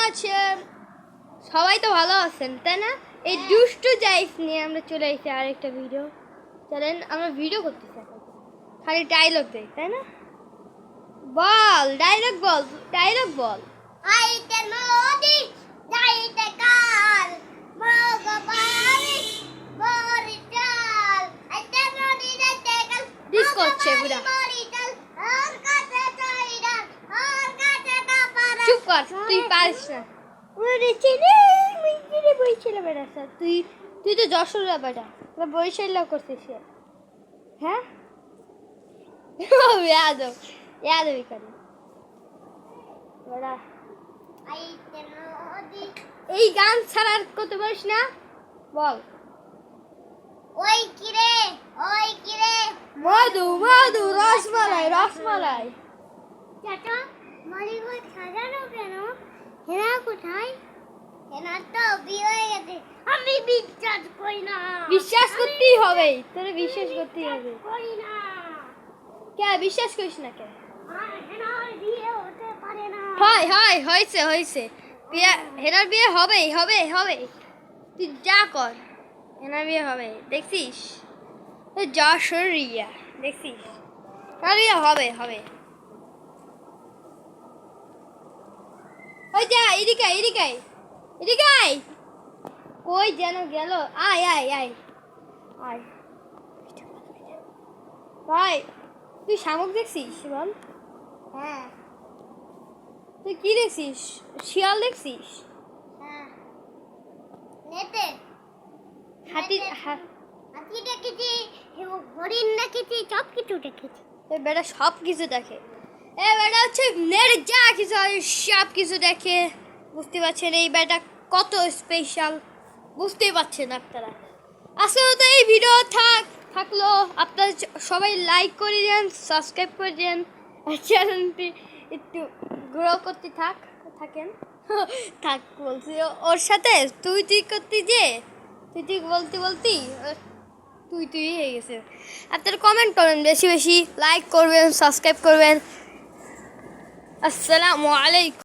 আছেন? সবাই তো ভালো আছেন তাই না? এই দুষ্টু জাইস নিয়ে আমরা চলে এসেছি আরেকটা ভিডিও। চলেন আমরা ভিডিও করতেছি এখন, খালি ডায়লগ দেই তাই না? বল ডায়লগ বল, ডায়লগ বল। আইতে নদী যাইতে কাল ভগবানি বরিচাল আইতে নদী যাইতে কাল ডিস করছে বুড়া। বরিচাল আর কাছে চাইরা আর কাছে না পারা। চুপ কর, তুই পারিস না। ওরে ছেলে মিঞ্জিরে বইছিল বেটা স্যার, তুই তো যশোরের বেটা, তোরা বরিশাল করছিস। হ্যাঁ यादव यादव করি বেটা। আইতে নদী এই গান ছাড়া আর করতে পারিস না? বল। ওই কিরে মধু মধু রসমালাই রসমালাই। চাচা মালিকই সাজানো কেন? হেনা কোথায়? হেনা তো বিয়ে হয়ে গেছে। আমি বিশ্বাস করি না। বিশ্বাস করতেই হবে, তোরে বিশ্বাস করতেই হবে। করি না। কে বিশ্বাস করিস না কে? হেনার বিয়ে হতে পারে না। হয় হয় হয়েছে হয়েছে, হেনার বিয়ে হবেই হবে হবে। তুই যা কর, হেনার বিয়ে হবে দেখছিস। যশোর রিয়া দেখছিস, হেনার বিয়ে হবে হবে। ওই যা এদিকে এদিকে এদিকে আয়। কই যেন গেল, আয় আয় আয় আয়। ভাই তুই শামুক দেখছিস? বল। হ্যাঁ তুই কি দেখছিস? শিয়াল দেখছিস? হ্যাঁ নেটে হাতি হাতি দেখেছি, হরিণ দেখেছি, সব কিছু দেখেছি। বেটা সব কিছু দেখে। বেটা হচ্ছে নেট যা কিছু হয় সব কিছু দেখে। বুঝতে পারছেন এই বেটা কত স্পেশাল, বুঝতেই পারছেন আপনারা। আসলে তো এই ভিডিও থাকলো, আপনারা সবাই লাইক করে দেন, সাবস্ক্রাইব করে দেন, আর চ্যানেলটি একটু গ্রো করতে থাকেন। থাক বলছি ওর সাথে তুই করতে যে তুই বলতেই তুই হয়ে গেছে। আপনারা কমেন্ট করবেন, বেশি বেশি লাইক করবেন, সাবস্ক্রাইব করবেন। আসসালামু আলাইকুম।